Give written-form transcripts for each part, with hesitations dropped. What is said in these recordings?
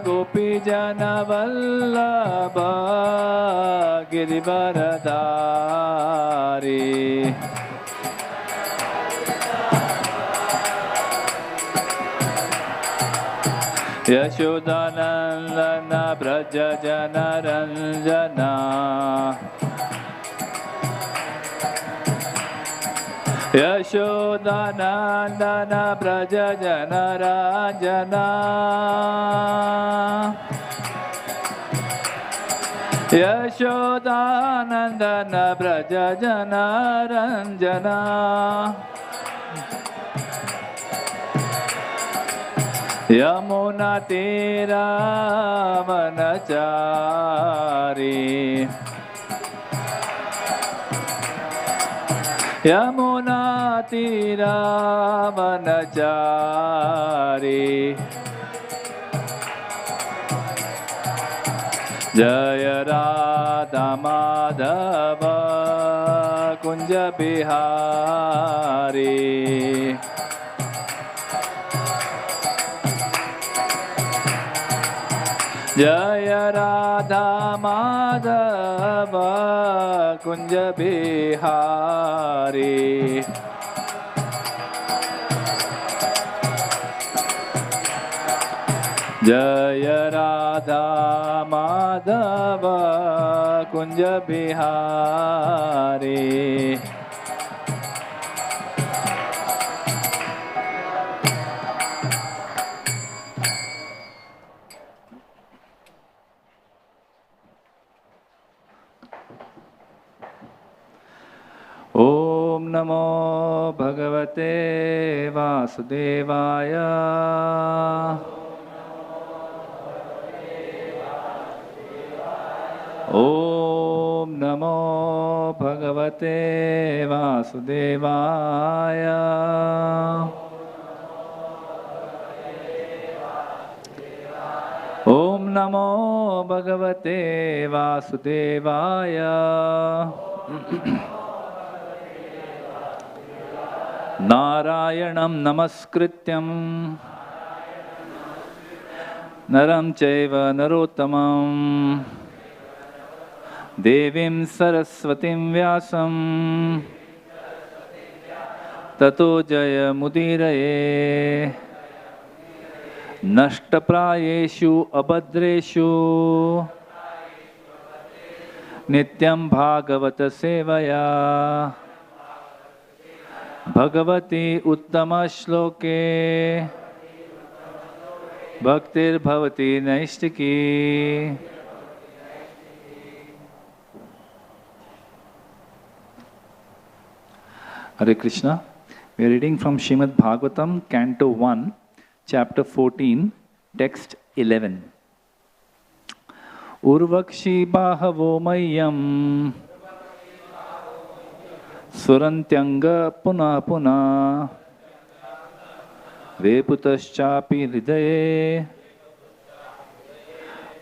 गोपीजनवल्लभा गिरिवरधारी यशोदानंदन ब्रज जनरंजना यशोदानंदन ब्रज जनरंजना यशोदानंदन ब्रज जनरंजना यमुना तेरा वनचारी यमुना तीरा वनचारी जय राधा माधव कुंज बिहारी जय राधा माधव कुंज बिहारी जय राधा माधव कुंज बिहारी ओम नमो भगवते वासुदेवाय ओम नमो भगवते वासुदेवाय ओम नमो भगवते वासुदेवाय नारायणं नमस्कृत्यं नरं चैव नरोत्तमं देवीं सरस्वतीं व्यासं ततो जयमुदीरये नष्टप्रायेषु अभद्रेषु नित्यं भागवत सेवया भगवती उत्तम श्लोके भक्तिर्भवती नैष्टिकी Hare Krishna. We are reading from Srimad Bhagavatam, Canto 1, Chapter 14, Text 11. Urvakshi bahavo mayyam Surantyanga puna puna Veputaschapi hridaye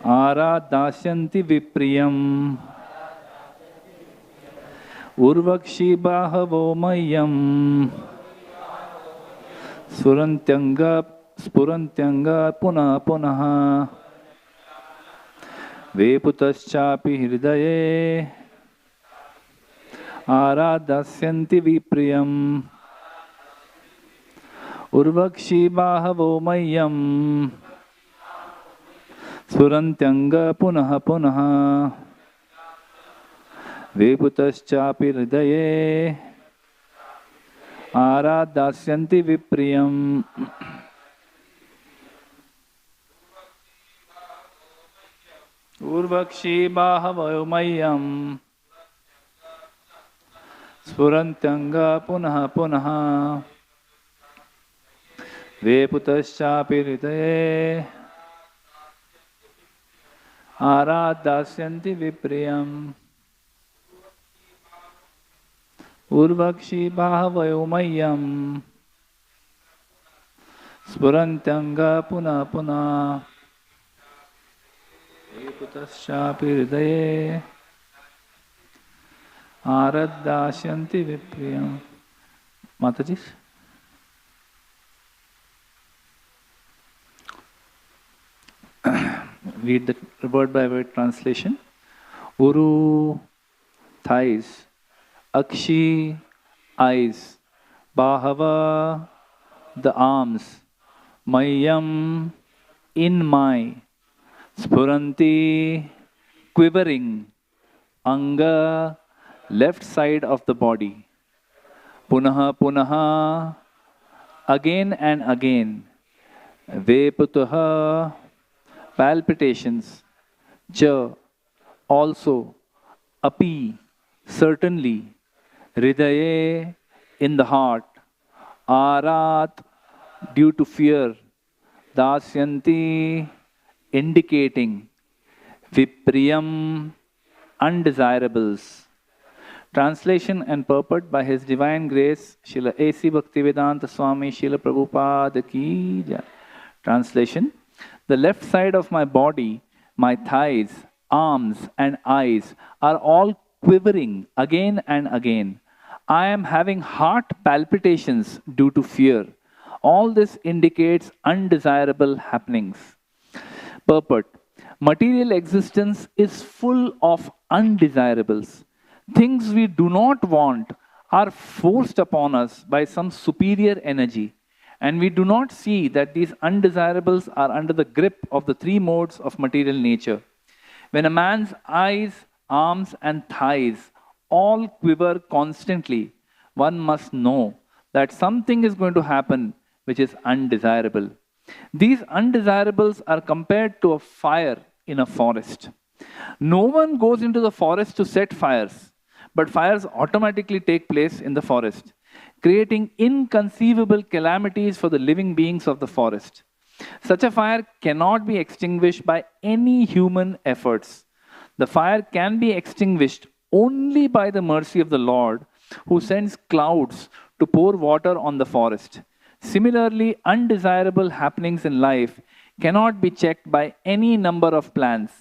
Aradasyanti vipriyam Urvakshi bahavo mayyam Spurantyanga puna punaha Veputaschapi hridaye Aradasyanti vipriyam Urvakshi bahavo mayyam Surantyanga punaha punaha Veputaschapi hridaye Aradasyanti vipriyam Urvakshi bahavo mayyam Spurantyanga punaha punaha Veputaschapi hridaye Aradasyanti vipriyam Urvakshi bahavo mayyam Spurantyanga punaha punaha Veputaschapi hridaye Aradasyanti vipriyam. Mataji. Read the word by word translation. Uru, thighs. Akshi, eyes. Bahava, the arms. Mayam, in my. Spuranti, quivering. Anga, left side of the body. Punaha, punaha, again and again. Veputaha, palpitations. Cha, also. Api, certainly. Hridaye, in the heart. Arat, due to fear. Dasyanti, indicating. Vipriyam, undesirables. Translation and purport by His Divine Grace, Srila A.C. Bhaktivedanta Swami, Srila Prabhupada ki jai. Translation: the left side of my body, my thighs, arms and eyes are all quivering again and again. I am having heart palpitations due to fear. All this indicates undesirable happenings. Purport: material existence is full of undesirables. Things we do not want are forced upon us by some superior energy, and we do not see that these undesirables are under the grip of the three modes of material nature. When a man's eyes, arms, and thighs all quiver constantly, one must know that something is going to happen which is undesirable. These undesirables are compared to a fire in a forest. No one goes into the forest to set fires, but fires automatically take place in the forest, creating inconceivable calamities for the living beings of the forest. Such a fire cannot be extinguished by any human efforts. The fire can be extinguished only by the mercy of the Lord, who sends clouds to pour water on the forest. Similarly, undesirable happenings in life cannot be checked by any number of plans.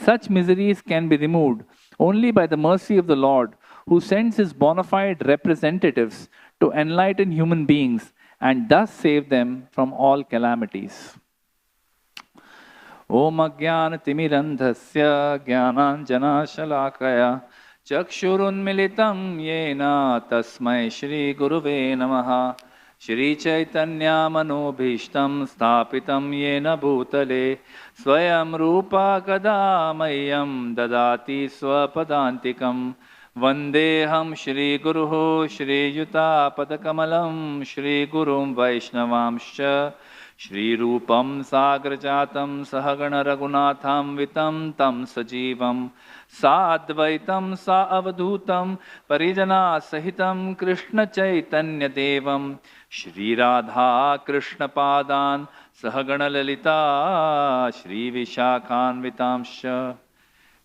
Such miseries can be removed only by the mercy of the Lord, who sends His bona fide representatives to enlighten human beings and thus save them from all calamities. Om Ajnana Timirandhasya Jnananjana Shalakaya Chakshurunmilitam Yena Tasmai Shri Guruve Namaha Shri Chaitanya Manobhishtam Sthapitam Yena Bhutale Swayam Rupa Kadamayam Dadati Swapadantikam Vandeham Shri Guruho Shri Yuta Padakamalam Shri Gurum Vaishnavamscha Shri Rupam Sagrajatam Sahagana Raghunatham Vitam Tam Sajivam Sadvaitam Saavadhutam Parijana Sahitam Krishna Chaitanya Devam Shri Radha Krishna Padan Sahagana Lalita Shri Vishakhan Vitamsha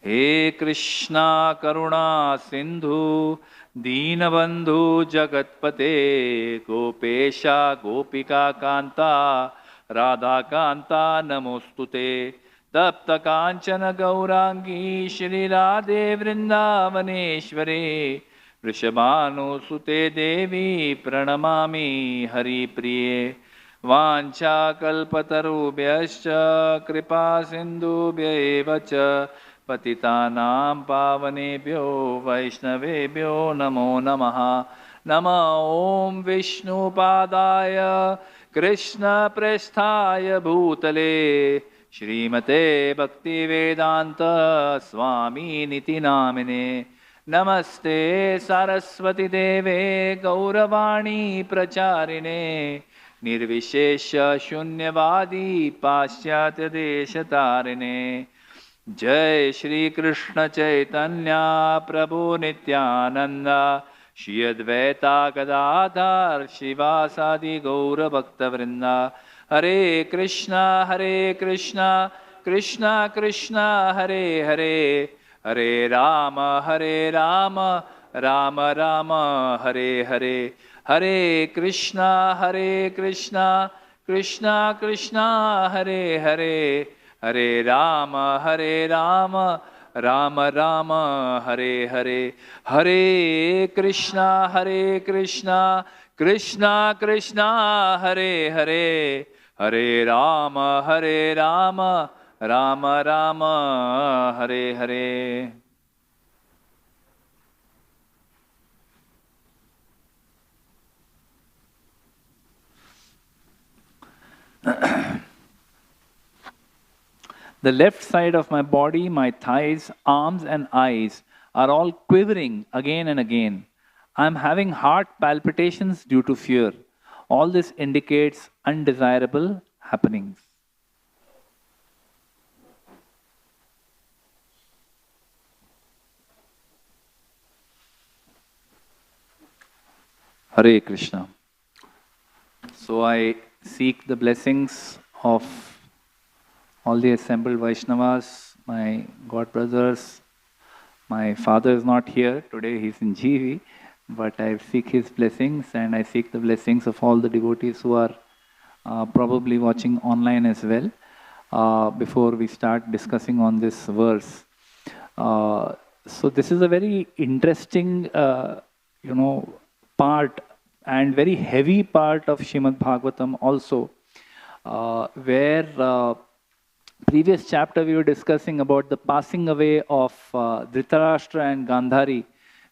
He Krishna Karuna Sindhu Deenabandhu Jagatpate Gopesha Gopika Kanta Radha Kanta Namostute Tapta Kanchana Gaurangi Shri Radhe Vrindavaneshware Vrishabhanu Sute Devi Pranamami Hari Priye Vancha Kalpatarubhyascha Kripa Sindhubhya evacha Patitanam Pavanebhyo Vaishnavebhyo Namo Namaha Nama Om Vishnu Padaya Krishna Presthaya Bhutale Shrimate Bhakti Vedanta Swami Niti Namine Namaste Saraswati Deve Gauravani Pracharine Nirvishesha Shunyavadi Paschatya Deshatarine Jai Shri Krishna Chaitanya Prabhu Nityananda Shri Advaita Gadadhar Shivasadi Gaura Bhakta Vrinda Hare Krishna Krishna Krishna Hare Hare Hare Rama Rama Rama Hare Hare Hare Krishna Krishna Krishna Hare Hare Hare Rama Rama Rama Hare Hare Hare Krishna Krishna Krishna Hare Hare Hare Rama Rama Rama Hare Hare. The left side of my body, my thighs, arms and eyes are all quivering again and again. I am having heart palpitations due to fear. All this indicates undesirable happenings. Hare Krishna. So I seek the blessings of all the assembled Vaishnavas, my God brothers. My father is not here today, he's in GV, but I seek his blessings and I seek the blessings of all the devotees who are probably watching online as well. Before we start discussing on this verse. So this is a very interesting, part and very heavy part of Srimad Bhagavatam also, where previous chapter we were discussing about the passing away of Dhritarashtra and Gandhari,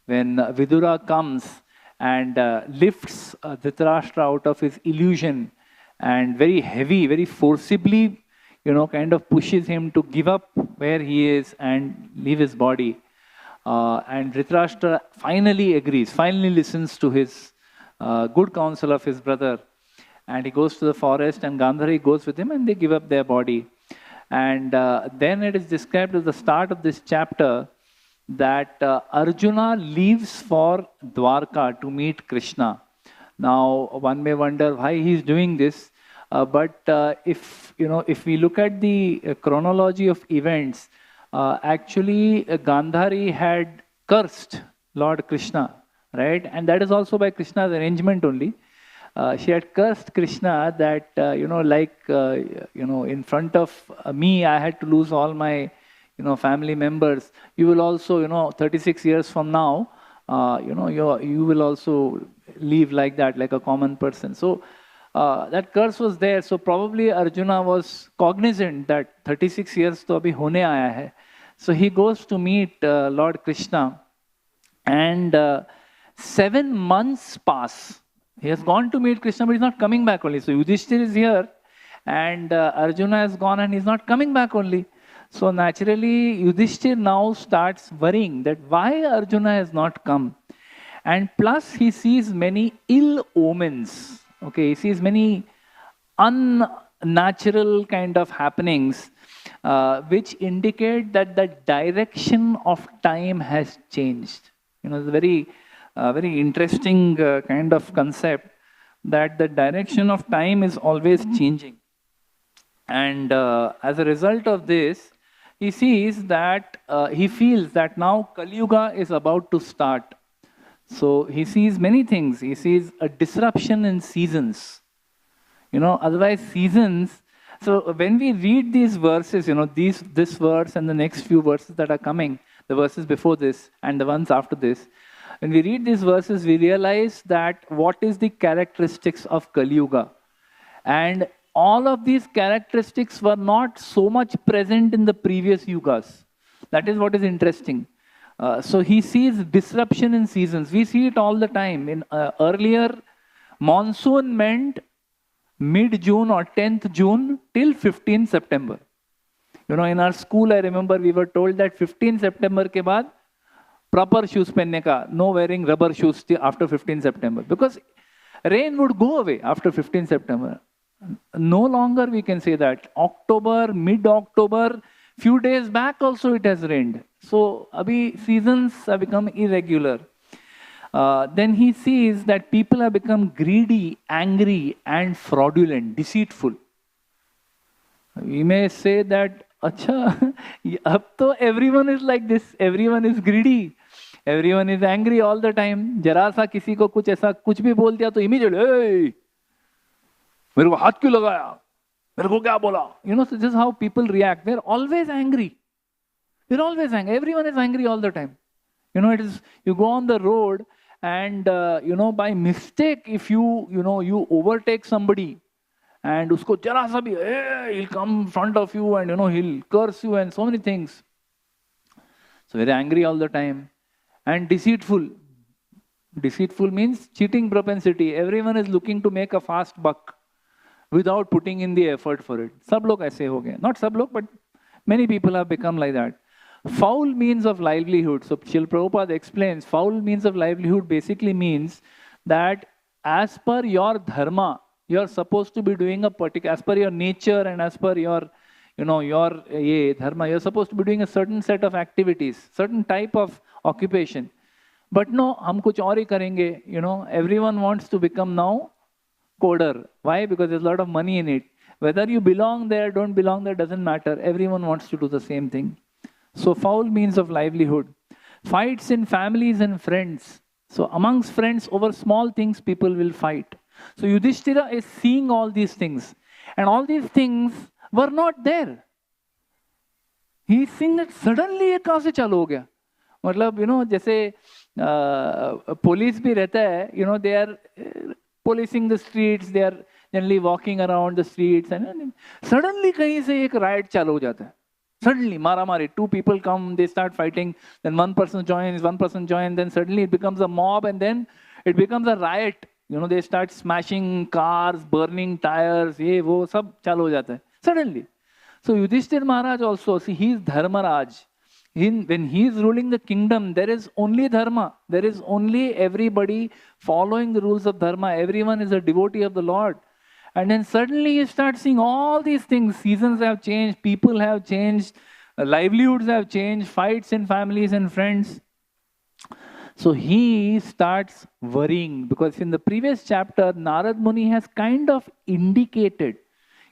when Vidura comes and lifts Dhritarashtra out of his illusion and very heavy, very forcibly, kind of pushes him to give up where he is and leave his body. And Dhritarashtra finally agrees, finally listens to his good counsel of his brother, and he goes to the forest and Gandhari goes with him and they give up their body. And then it is described at the start of this chapter that Arjuna leaves for Dwarka to meet Krishna. Now, one may wonder why he is doing this, but if we look at the chronology of events, actually Gandhari had cursed Lord Krishna, right? And that is also by Krishna's arrangement only. She had cursed Krishna that, in front of me, I had to lose all my, family members. You will also, 36 years from now, you will also live like that, like a common person. So that curse was there. So probably Arjuna was cognizant that 36 years to abhi hone aaya hai. So he goes to meet Lord Krishna, and 7 months pass. He has gone to meet Krishna, but he's not coming back only. So Yudhishthir is here, and Arjuna has gone and he's not coming back only. So naturally, Yudhishthir now starts worrying that why Arjuna has not come. And plus, he sees many ill omens. Okay, he sees many unnatural kind of happenings, which indicate that the direction of time has changed. It's a very interesting kind of concept, that the direction of time is always changing. And as a result of this, he sees that, he feels that now Kali Yuga is about to start. So he sees many things. He sees a disruption in seasons. Otherwise seasons. So when we read these verses, this verse and the next few verses that are coming, the verses before this and the ones after this, when we read these verses, we realize that what is the characteristics of Kali Yuga. And all of these characteristics were not so much present in the previous yugas. That is what is interesting. So he sees disruption in seasons. We see it all the time. In earlier, monsoon meant mid-June or 10th June till 15th September. In our school, I remember we were told that 15th September ke baad, proper shoes pehne ka, no wearing rubber shoes after 15th September. Because rain would go away after 15th September. No longer we can say that. October, mid-October, few days back also it has rained. So, abhi seasons have become irregular. Then he sees that people have become greedy, angry and fraudulent, deceitful. We may say that, acha, ab to everyone is like this, everyone is greedy. Everyone is angry all the time. जरा सा किसी को कुछ ऐसा कुछ भी बोल दिया तो immediately, hey, मेरे को हाथ क्यों लगाया? मेरे को क्या बोला? So this is how people react. They're always angry. They're always angry. Everyone is angry all the time. It is, you go on the road and, by mistake, if you overtake somebody and usko jara sa bhi, he'll come in front of you and he'll curse you and so many things. So very angry all the time. And deceitful. Deceitful means cheating propensity. Everyone is looking to make a fast buck without putting in the effort for it. Sab log aise ho gaye. Not sab log, but many people have become like that. Foul means of livelihood. So Srila Prabhupada explains, foul means of livelihood basically means that as per your dharma, you're supposed to be doing a particular, as per your nature and as per your, your dharma, you're supposed to be doing a certain set of activities, certain type of occupation. But no, hum kuch aur hi karenge. Everyone wants to become now coder. Why? Because there's a lot of money in it. Whether you belong there, don't belong there, doesn't matter. Everyone wants to do the same thing. So foul means of livelihood. Fights in families and friends. So amongst friends, over small things, people will fight. So Yudhishthira is seeing all these things. And all these things were not there. He is seeing that suddenly ये कहाँ से चालू हो गया? मतलब जैसे police भी रहता है, they are policing the streets, they are generally walking around the streets, and suddenly कहीं से एक riot चालू हो जाता है. Suddenly, maramari, two people come, they start fighting, then one person joins, then suddenly it becomes a mob, and then it becomes a riot. They start smashing cars, burning tires, ye wo sab chalu ho jata hai. Suddenly. So Yudhishthir Maharaj also, see, he is Dharmaraj. When he is ruling the kingdom, there is only dharma. There is only everybody following the rules of dharma. Everyone is a devotee of the Lord. And then suddenly you start seeing all these things. Seasons have changed, people have changed, livelihoods have changed, fights in families and friends. So he starts worrying, because in the previous chapter, Narad Muni has kind of indicated,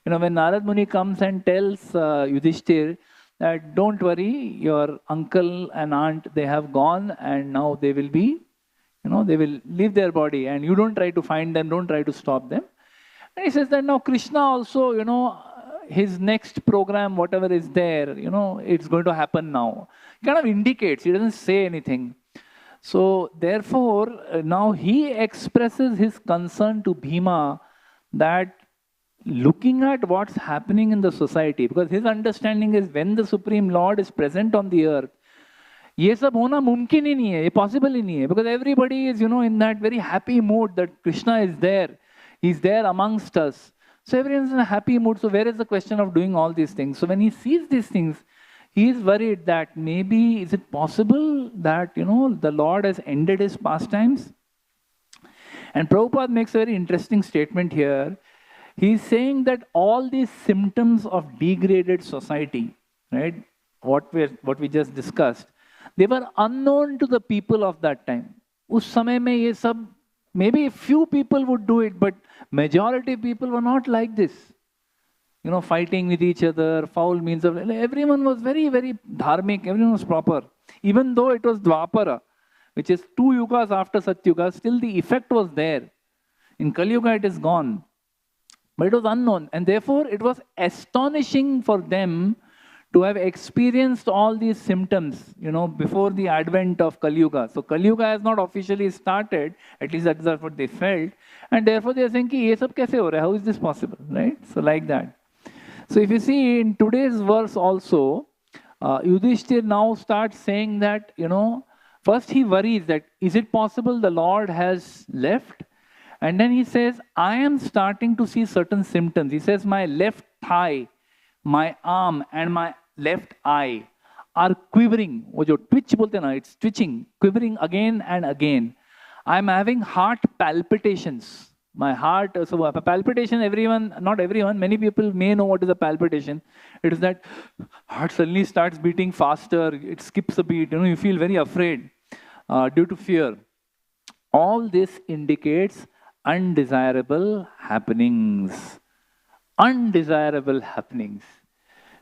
when Narad Muni comes and tells Yudhishthir that don't worry, your uncle and aunt, they have gone and now they will be, they will leave their body, and you don't try to find them, don't try to stop them. And he says that now Krishna also, his next program, whatever is there, it's going to happen now. He kind of indicates, he doesn't say anything. So therefore, now he expresses his concern to Bhima that looking at what's happening in the society, because his understanding is when the Supreme Lord is present on the earth, ये सब होना मुमकिन ही नहीं है, ये possible ही नहीं है, because everybody is, in that very happy mood that Krishna is there. He's there amongst us. So everyone's in a happy mood. So where is the question of doing all these things? So when he sees these things, he is worried that maybe is it possible that, the Lord has ended his pastimes? And Prabhupada makes a very interesting statement here. He's saying that all these symptoms of degraded society, right, what we just discussed, they were unknown to the people of that time. Us samay mein ye sab, maybe few people would do it, but majority of people were not like this. Fighting with each other, foul means of, everyone was very, very dharmic, everyone was proper. Even though it was Dwapara, which is 2 yugas after Satyuga, still the effect was there. In Kali Yuga it is gone. But it was unknown, and therefore it was astonishing for them to have experienced all these symptoms, before the advent of Kali Yuga. So Kali Yuga has not officially started, at least that's what they felt, and therefore they are saying, ye sab kaise ho raha hai? How is this possible, right? So like that. So if you see in today's verse also, Yudhishthir now starts saying that, first he worries that, is it possible the Lord has left? And then he says, I am starting to see certain symptoms. He says, my left thigh, my arm and my left eye are quivering. वो जो twitch बोलते हैं ना, it's twitching, quivering again and again. I'm having heart palpitations. My heart, so a palpitation, not everyone, many people may know what is a palpitation. It is that heart suddenly starts beating faster, it skips a beat, you feel very afraid due to fear. All this indicates undesirable happenings. Undesirable happenings.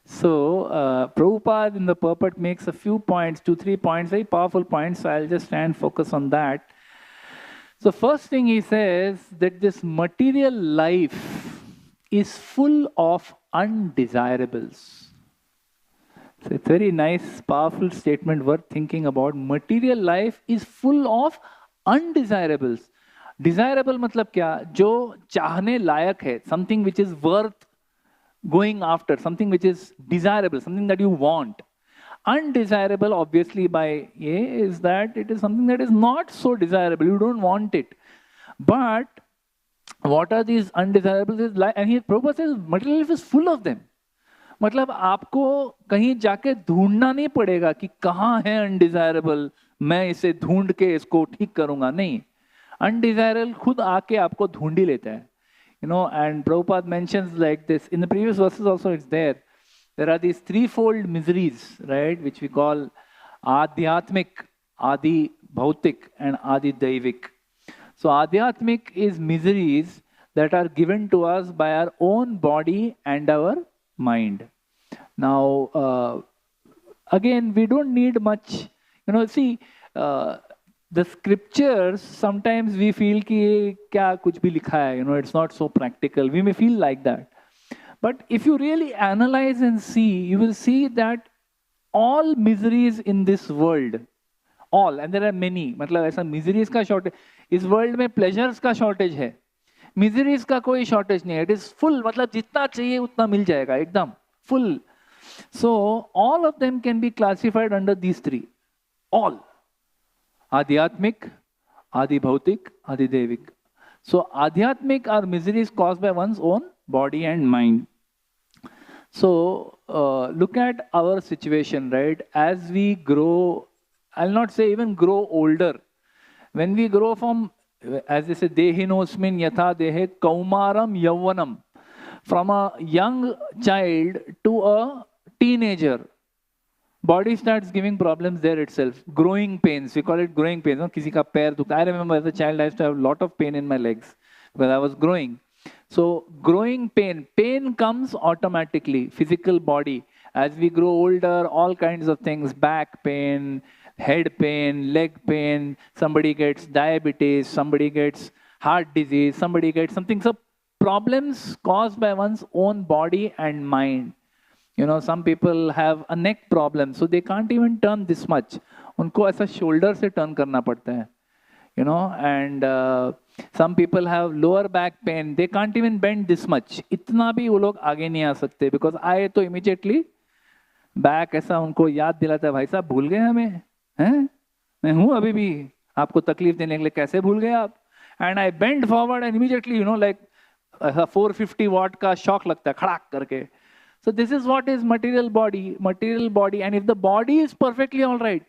So, Prabhupada in the purport makes a few points, 2-3 points, very powerful points, so I'll just try and focus on that. So first thing he says that this material life is full of undesirables. So it's a very nice, powerful statement worth thinking about. Material life is full of undesirables. Desirable मतलब क्या? जो चाहने लायक है, something which is worth going after, something which is desirable, something that you want. Undesirable, obviously, by A is that it is something that is not so desirable. You don't want it. But what are these undesirables? Is like, and he Prabhupada says material life is full of them. मतलब आपको कहीं जाके ढूंढना नहीं पड़ेगा कि कहाँ है अनडिजायरेबल, मैं इसे ढूंढ के इसको ठीक करूंगा. नहीं, अनडिजायरेबल खुद आके आपको ढूंढ ही लेता है. You know, and Prabhupada mentions like this in the previous verses also. It's there. There are these threefold miseries, right, which we call Adhyatmik, Adi Bhautik, and Adi Daivik. So Adhyatmik is miseries that are given to us by our own body and our mind. Now, again, we don't need much. You know, see, the scriptures, sometimes we feel कि क्या कुछ भी लिखा है, you know, it's not so practical. We may feel like that. But if you really analyze and see, you will see that all miseries in this world, all, and there are many, मतलब ऐसा miseries का shortage, इस world में pleasures का shortage है, miseries का कोई shortage नहीं है. It is full, मतलब जितना चाहिए उतना मिल जाएगा, एकदम full. So all of them can be classified under these three. All. Adhyatmik, Adi Bhautik, Adi Devik. So Adhyatmik are miseries caused by one's own body and mind. So look at our situation, right? As we grow, I'll not say even grow older. When we grow from, as they say, Dehinosmin Yatha Dehe Kaumaram Yavvanam, from a young child to a teenager, body starts giving problems there itself. Growing pains, we call it growing pains. No? Kisi ka pair dukta. I remember as a child I used to have a lot of pain in my legs because I was growing. So growing pain comes automatically, physical body. As we grow older, all kinds of things, back pain, head pain, leg pain, somebody gets diabetes, somebody gets heart disease, somebody gets something. So problems caused by one's own body and mind. You know, some people have a neck problem, so they can't even turn this much. उनको ऐसा shoulder से turn करना पड़ता है. You know, and some people have lower back pain. They can't even bend this much. इतना भी वो लोग आगे नहीं आ सकते because आए तो immediately back ऐसा उनको याद दिलाता है, भाई साहब भूल गए हमें, हैं? मैं हूँ अभी भी, आपको तकलीफ देने के लिए कैसे भूल गए आप? And I bend forward and immediately, you know, like 450 watt का shock लगता है खड़ाक करके. So this is what is material body, and if the body is perfectly all right,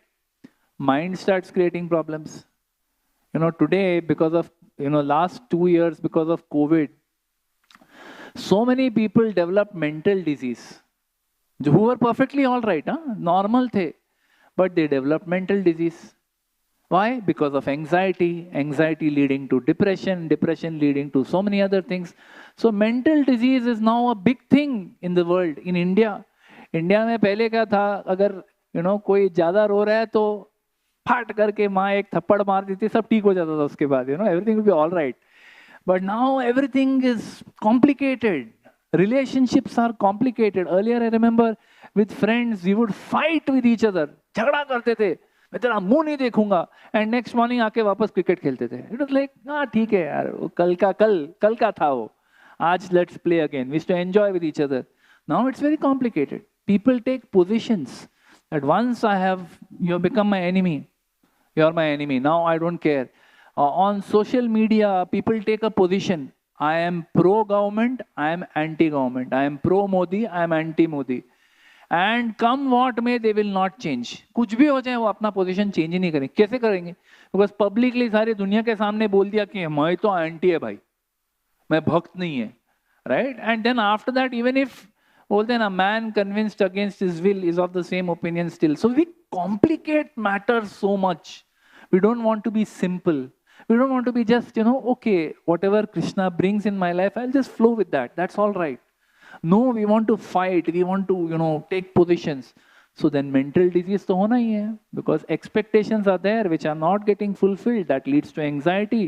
mind starts creating problems. You know, today, because of, you know, last 2 years, because of COVID, so many people developed mental disease. Who were perfectly all right, normal the, but they developed mental disease. Why? Because of anxiety leading to depression leading to so many other things. So mental disease is now a big thing in the world, in India. India में पहले क्या था, अगर you know कोई ज़्यादा रो रहा है तो फाट करके माँ एक थप्पड़ मार देती, सब ठीक हो जाता था उसके बाद, you know, everything will be all right. But now everything is complicated. Relationships are complicated. Earlier I remember with friends we would fight with each other, झगड़ा करते थे, मैं तेरा मुंह नहीं देखूंगा, एंड नेक्स्ट मॉर्निंग आके वापस क्रिकेट खेलते थे. इट वाज लाइक हाँ ठीक है यार, वो कल का था वो, आज let's play again. We used to enjoy with each other. Now it's very complicated. People take positions that once I have, you have become my enemy, you are my enemy, now I don't care. On social media people take a position, I am pro government, I am anti government, I am pro Modi, I am anti Modi. And come what may they will not change. कुछ भी हो जाए वो अपना position change ही नहीं करेंगे. कैसे करेंगे? बिकॉज पब्लिकली सारी दुनिया के सामने बोल दिया कि मैं तो एंटी है भाई, मैं भक्त नहीं है, right? And then after that even if बोलते हैं ना, man convinced against his will is of the same opinion still. So we complicate matters so much. We don't want to be simple. We don't want to be just, you know, okay, whatever Krishna brings in my life, I'll just flow with that. That's all right. No, we want to fight. We want to, you know, take positions. So then mental disease to hona hi hai, because expectations are there which are not getting fulfilled. That leads to anxiety.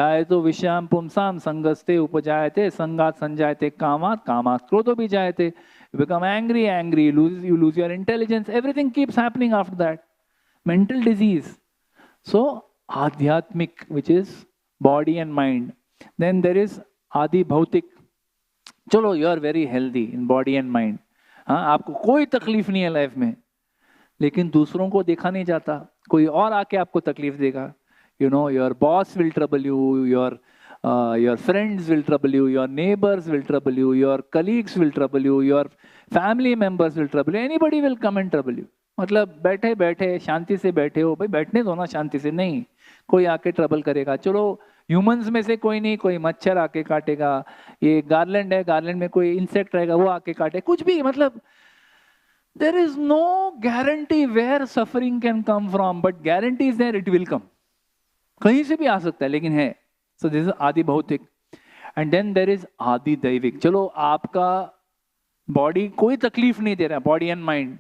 Dhyayato visham pumsam sangaste upajayate sangat sanjayate kamat kamat krodho bijayate. You become angry, you lose your intelligence. Everything keeps happening after that. Mental disease. So Adhyatmik, which is body and mind. Then there is Adi Bhautik. चलो you are very healthy in body and mind, हाँ आपको कोई तकलीफ नहीं है life में, लेकिन दूसरों को देखा नहीं जाता, कोई और आके आपको तकलीफ देगा. You know your boss will trouble you, your friends will trouble you, your neighbors will trouble you, your colleagues will trouble you, your family members will trouble you, anybody will come and trouble you. मतलब बैठे बैठे शांति से बैठे हो, भाई बैठने दो ना शांति से, नहीं कोई आके ट्रबल करेगा. चलो ह्यूमंस में से कोई नहीं, कोई मच्छर आके काटेगा, ये गार्लैंड है, गार्लैंड में कोई इंसेक्ट रहेगा वो आके काटे, कुछ भी. मतलब there is no guarantee where suffering can come from, but guarantee is there, it will come. कहीं से भी आ सकता है लेकिन है. So this is आदि भौतिक. And then there is आदि दैविक. चलो आपका बॉडी कोई तकलीफ नहीं दे रहा, बॉडी एंड माइंड,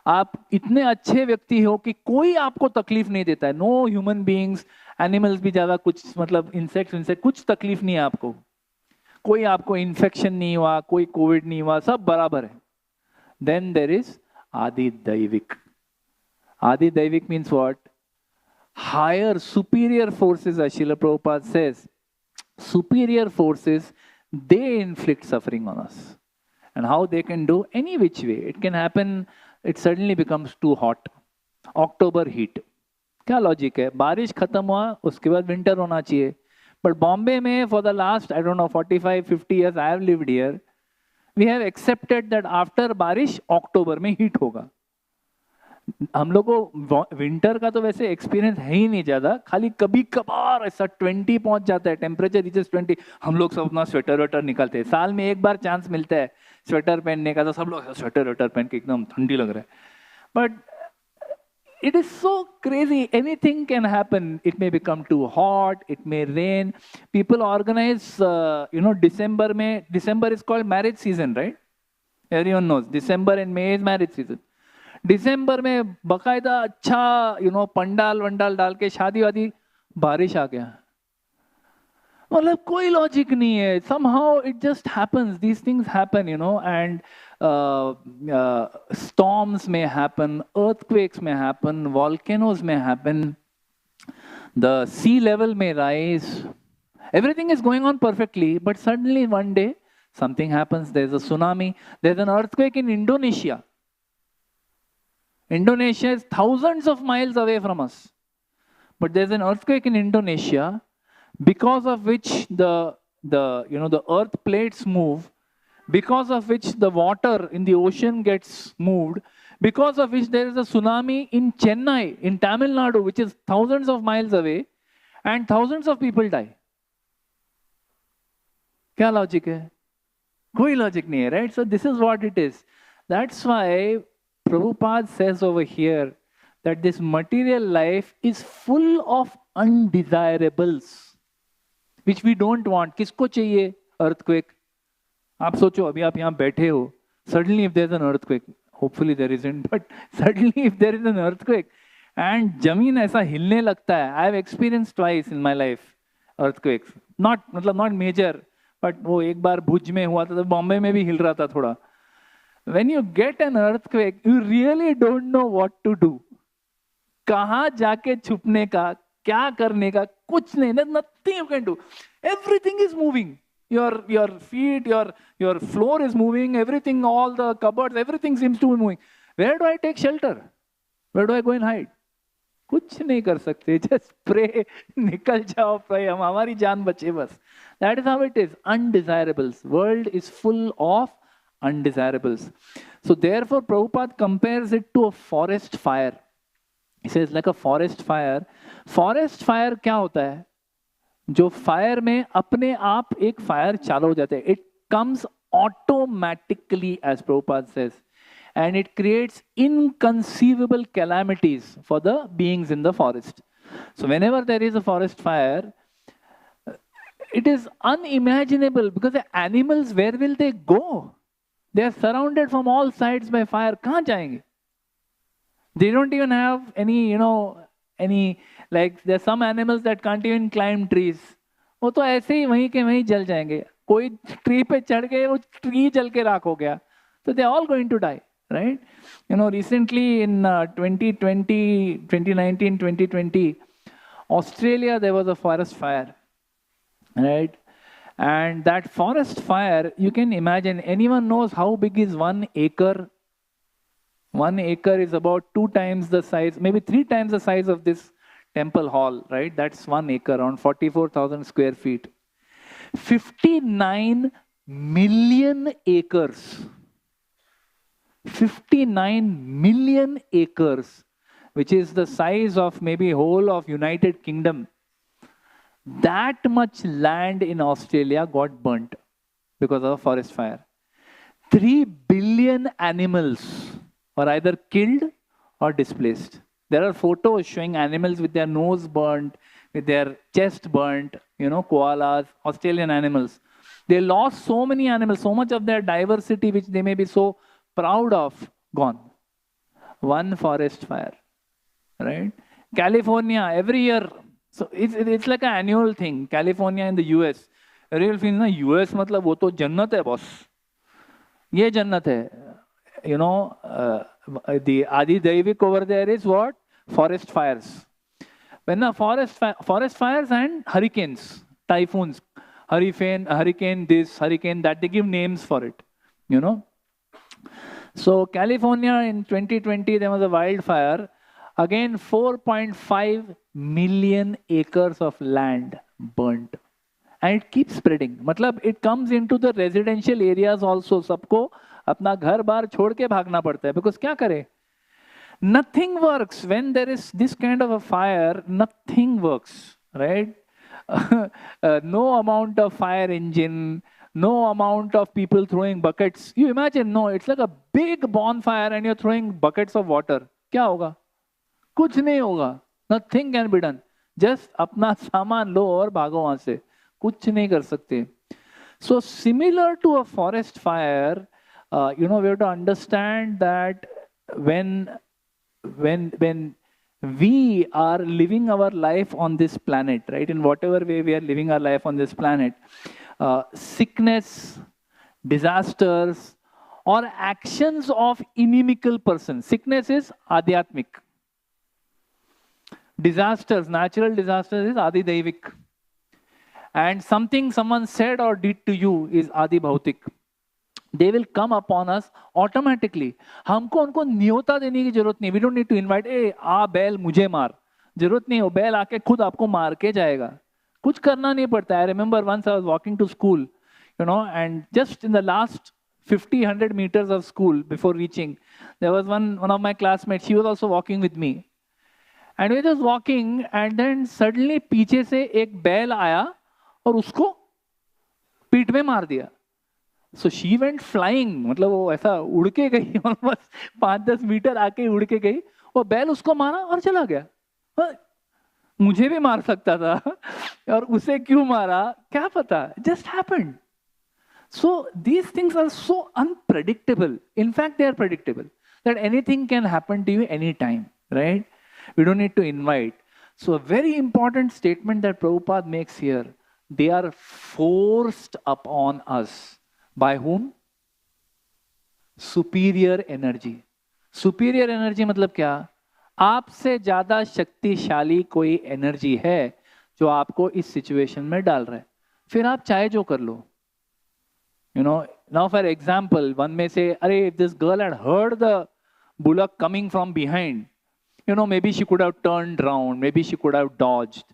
आप इतने अच्छे व्यक्ति हो कि कोई आपको तकलीफ नहीं देता है. नो ह्यूमन बीइंग्स, एनिमल्स भी ज्यादा कुछ, मतलब इंसेक्ट्स कुछ तकलीफ नहीं है आपको, कोई आपको इन्फेक्शन नहीं हुआ, कोई कोविड नहीं हुआ, सब बराबर है. Then there is Adi Daivik. Adi Daivik means what? Higher, superior forces, as Srila Prabhupada says. Superior forces, they inflict suffering on us. And how they can do? Any which way. It can happen, it suddenly becomes too hot. October heat. क्या logic है? बारिश खत्म हुआ, उसके बाद winter होना चाहिए. But Bombay में for the last, I don't know, 45-50 years I have lived here, we have accepted that after बारिश अक्टूबर में हीट होगा. हम लोग को विंटर का तो वैसे एक्सपीरियंस है ही नहीं ज्यादा, खाली कभी कभार ऐसा 20 पहुंच जाता है, टेम्परेचर रीचेस 20, हम लोग सब अपना स्वेटर वेटर निकालते हैं. साल में एक बार चांस मिलता है स्वेटर पहनने का, तो सब लोग स्वेटर वेटर पहन के एकदम ठंडी लग रहा है. But it is so crazy, anything can happen. It may become too hot, it may rain. People organize, December में, December is called marriage season, right? Everyone knows December and May is marriage season. December में बकायदा अच्छा पंडाल वंडाल डाल के शादी वादी, बारिश आ गया. मतलब कोई लॉजिक नहीं है. somehow it just happens, these things happen, and storms may happen, earthquakes may happen, volcanoes may happen, the sea level may rise, everything is going on perfectly, but suddenly one day something happens. There's a tsunami, there's an earthquake in Indonesia. Indonesia is thousands of miles away from us, but there's an earthquake in Indonesia, because of which the earth plates move, because of which the water in the ocean gets moved, because of which there is a tsunami in Chennai, in Tamil Nadu, which is thousands of miles away, and thousands of people die. क्या logic है? कोई logic नहीं है, right? So this is what it is. That's why Prabhupada says over here that this material life is full of undesirables, which we don't want. किसको चाहिए earthquake? आप सोचो, अभी आप यहाँ बैठे हो, suddenly if there is an earthquake, hopefully there isn't, but suddenly if there is an earthquake and जमीन ऐसा हिलने लगता है, I have experienced twice in my life earthquakes, not major, but वो एक बार भुज में हुआ था, तो बॉम्बे में भी हिल रहा था थोड़ा. When you get an earthquake, you really don't know what to do. कहाँ जाके छुपने का, क्या करने का, कुछ नहीं. There's nothing you can do. Everything is moving. Your feet, your floor is moving, everything, all the cupboards, everything seems to be moving. Where do I take shelter? Where do I go and hide? कुछ नहीं कर सकते. Just pray, निकल जाओ, pray, हमारी जान बचे बस. That is how it is. Undesirables. World is full of undesirables. So therefore Prabhupada compares it to a forest fire. He says like a forest fire. Forest fire क्या होता है? जो फायर में अपने आप एक फायर चालू हो जाता है. It comes automatically, as Prabhupada says, and it creates inconceivable calamities for the beings in the forest. So whenever there is a forest fire, it is unimaginable, because the animals, where will they go? They are surrounded from all sides by fire. कहाँ जाएंगे? They don't even have any, like there are some animals that can't even climb trees. वो तो ऐसे ही वहीं के वहीं जल जाएंगे. कोई ट्री पे चढ़ गए, वो ट्री जल के राख हो गया. So they are all going to die, right? Recently in 2019, 2020, Australia, there was a forest fire. right? And that forest fire, you can imagine, anyone knows how big is 1 acre? 1 acre is about 2 times the size, maybe 3 times the size of this temple hall, right? That's 1 acre, around 44,000 square feet. 59 million acres. 59 million acres, which is the size of maybe whole of United Kingdom. That much land in Australia got burnt because of a forest fire. 3 billion animals were either killed or displaced. There are photos showing animals with their nose burnt, with their chest burnt, koalas, Australian animals. They lost so many animals, so much of their diversity which they may be so proud of, gone. One forest fire, right? California, every year, so it's like an annual thing. California in the US. Real feel na US मतलब वो तो जन्नत है boss. ये जन्नत है. The Adi Daivik over there is what? Forest fires. When the forest fires and hurricanes, typhoons, hurricane this, hurricane that, they give names for it. So California in 2020, there was a wildfire. Again, 4.5 million acres of land burnt. And it keeps spreading. मतलब it comes into the residential areas also. सबको अपना घर बार छोड़ के भागना पड़ता है. Because क्या करे? Nothing works. When there is this kind of a fire, nothing works, right? No amount of fire engine, no amount of people throwing buckets. You imagine, no, it's like a big bonfire and you're throwing buckets of water. क्या होगा? कुछ नहीं होगा. Nothing can be done. Just अपना सामान लो और भागो वहां से. कुछ नहीं कर सकते. So similar to a forest fire, we have to understand that when we are living our life on this planet, right? In whatever way we are living our life on this planet, sickness, disasters, or actions of inimical persons. Sickness is adhyatmic. Disasters, natural disasters is adi daivik. And something someone said or did to you is adi bhautik. They will come upon us automatically. हमको उनको न्योता देने की जरूरत नहीं. We don't need to invite, ए आ बैल मुझे मार. जरूरत नहीं हो. बैल आके खुद आपको मार के जाएगा. कुछ करना नहीं पड़ता. I remember once I was walking to school, and just in the last 50-100 meters of school before reaching, there was one of my classmates. She was also walking with me. And we were just walking, and then suddenly पीछे से एक बैल आया और उसको पीठ में मार दिया. So she went flying, मतलब वो ऐसा उड़ के गई, almost 5-10 मीटर आके उड़ के गई. वो बैल उसको मारा और चला गया. मुझे भी मार सकता था और उसे क्यों मारा क्या पता. Just happened. So these things are so unpredictable. In fact, they are predictable. That anything can happen to you anytime, right? We don't need to invite. So a very important statement that Prabhupada makes here, they are forced upon us. By whom? Superior energy. Superior energy मतलब क्या? आपसे ज्यादा शक्तिशाली कोई energy है जो आपको इस सिचुएशन में डाल रहा है. फिर आप चाहे जो कर लो. Now for example, one may say, अरे if this girl had heard the bullock coming from behind, maybe she could have turned round, maybe she could have dodged.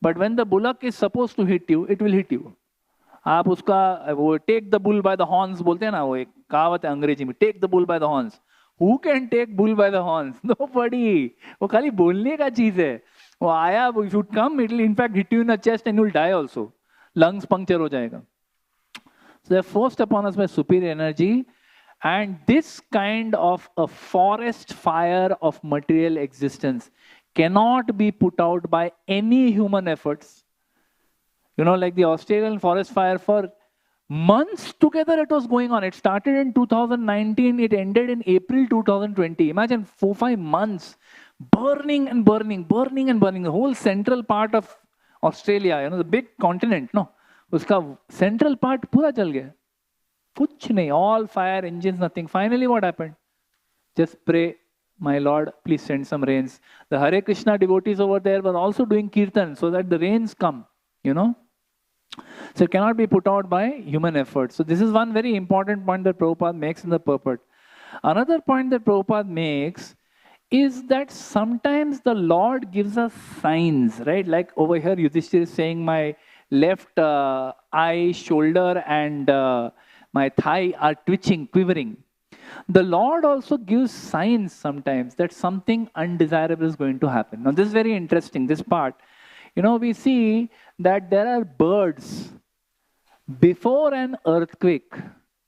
But when the bullock is supposed to hit you, it will hit you. आप उसका वो take the bull by the horns बोलते हैं ना, वो एक कहावत है अंग्रेजी में, take the bull by the horns. Who can take bull by the horns? Nobody. वो खाली बोलने का चीज है. वो आया, if you come, it will in fact hit you in the chest and you will die also. Lungs puncture हो जाएगा. So they are forced upon us by superior energy, and this kind of a forest fire of material existence cannot be put out by any human efforts. Like the Australian forest fire, for months together it was going on. It started in 2019, it ended in April 2020. Imagine 4-5 months, burning and burning, burning and burning. The whole central part of Australia, the big continent, उसका central part पूरा जल गया. कुछ नहीं, all fire engines, nothing. Finally what happened? Just pray, my Lord, please send some rains. The Hare Krishna devotees over there were also doing kirtan so that the rains come, So it cannot be put out by human effort. So this is one very important point that Prabhupada makes in the purport. Another point that Prabhupada makes is that sometimes the Lord gives us signs, right? Like over here, Yudhishthira is saying my left eye, shoulder, and my thigh are twitching, quivering. The Lord also gives signs sometimes that something undesirable is going to happen. Now, this is very interesting, this part. You know, we see that there are birds before an earthquake,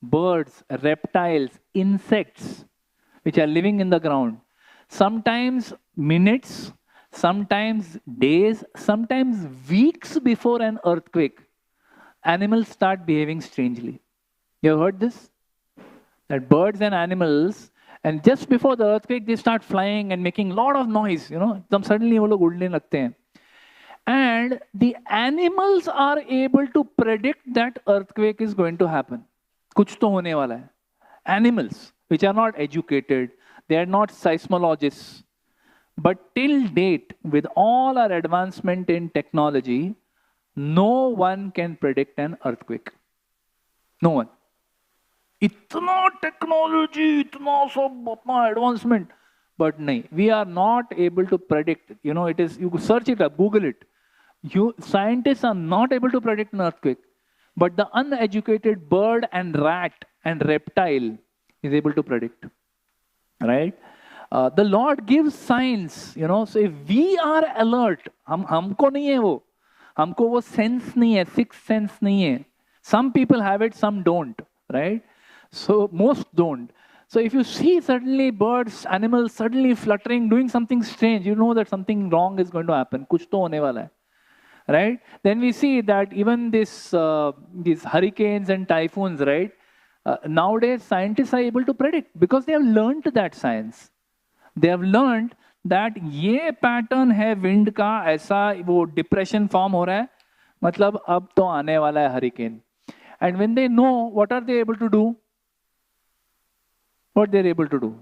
birds, reptiles, insects, which are living in the ground. Sometimes minutes, sometimes days, sometimes weeks before an earthquake, animals start behaving strangely. You have heard this? That birds and animals, and just before the earthquake, they start flying and making a lot of noise, you know. Suddenly वो लोग उड़ने लगते हैं. And the animals are able to predict that earthquake is going to happen. कुछ तो होने वाला है. Animals, which are not educated, they are not seismologists. But till date, with all our advancement in technology, no one can predict an earthquake. No one. इतना technology, इतना सब अपना advancement. But nahi, we are not able to predict. You know, it is, you search it up, Google it. Scientists are not able to predict an earthquake. But the uneducated bird and rat and reptile is able to predict. Right? The Lord gives signs, you know. So if we are alert, हमको नहीं है वो, हमको वो sense नहीं है, sixth sense नहीं है. Some people have it, some don't, right? So most don't. So if you see suddenly birds, animals suddenly fluttering, doing something strange, you know that something wrong is going to happen. कुछ तो होने वाला है, right? Then we see that even these hurricanes and typhoons, right? Nowadays scientists are able to predict because they have learned that science. They have learned that ये pattern है wind का, ऐसा वो depression form हो रहा है, मतलब अब तो आने वाला है hurricane. And when they know, what are they able to do? What they're able to do?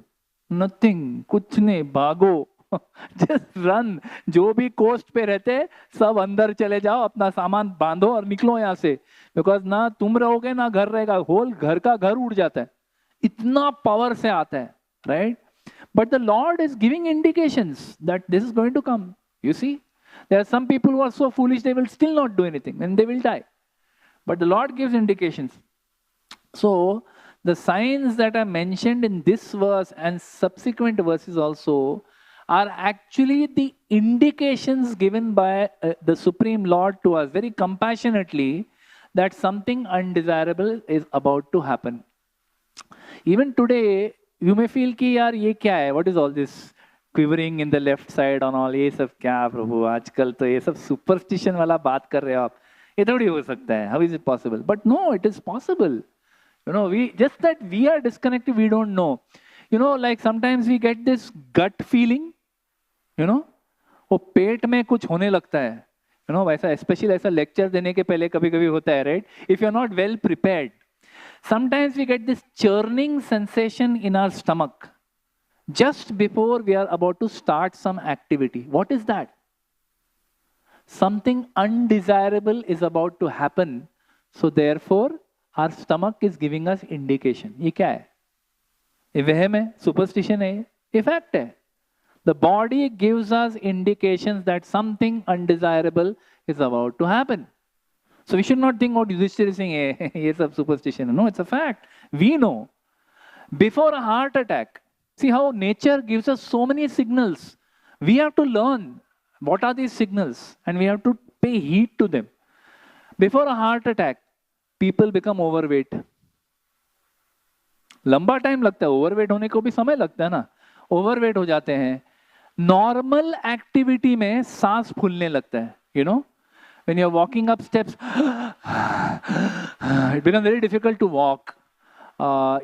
Nothing. कुछ नहीं, भागो. Just run. जो भी coast पे रहते सब अंदर चले जाओ, अपना सामान बांधो और निकलो यहाँ से. Because ना तुम रहोगे ना घर रहेगा, whole घर का घर उड़ जाता है. इतना power से आता है, right? But the Lord is giving indications that this is going to come. You see, there are some people who are so foolish they will still not do anything and they will die. But the Lord gives indications. So the signs that are mentioned in this verse and subsequent verses also are actually the indications given by the Supreme Lord to us very compassionately that something undesirable is about to happen. Even today, you may feel कि यार ये क्या है? What is all this quivering in the left side on all? ये सब क्या प्रभु? आजकल तो ये सब superstition वाला बात कर रहे हो आप. ये थोड़ी हो सकता है. How is it possible? But no, it is possible. You know, we just that we are disconnected, we don't know. You know, like sometimes we get this gut feeling. You know, वो पेट में कुछ होने लगता है. You know, वैसा especially ऐसा lecture देने के पहले कभी-कभी होता है, right? If you are not well prepared, sometimes we get this churning sensation in our stomach just before we are about to start some activity. What is that? Something undesirable is about to happen. So therefore, our stomach is giving us indication. ये क्या है? ये वहम है, superstition है, ये fact है. The body gives us indications that something undesirable is about to happen. So we should not think what Yudhishthira is saying, hey, ये सब superstition. No, it's a fact. We know. Before a heart attack, see how nature gives us so many signals. We have to learn what are these signals and we have to pay heed to them. Before a heart attack, people become overweight. लंबा time लगता है, overweight होने को भी समय लगता है ना. Overweight हो जाते हैं. Normal activity में सांस फूलने लगता है. You know, when you're walking up steps, it becomes very difficult to walk.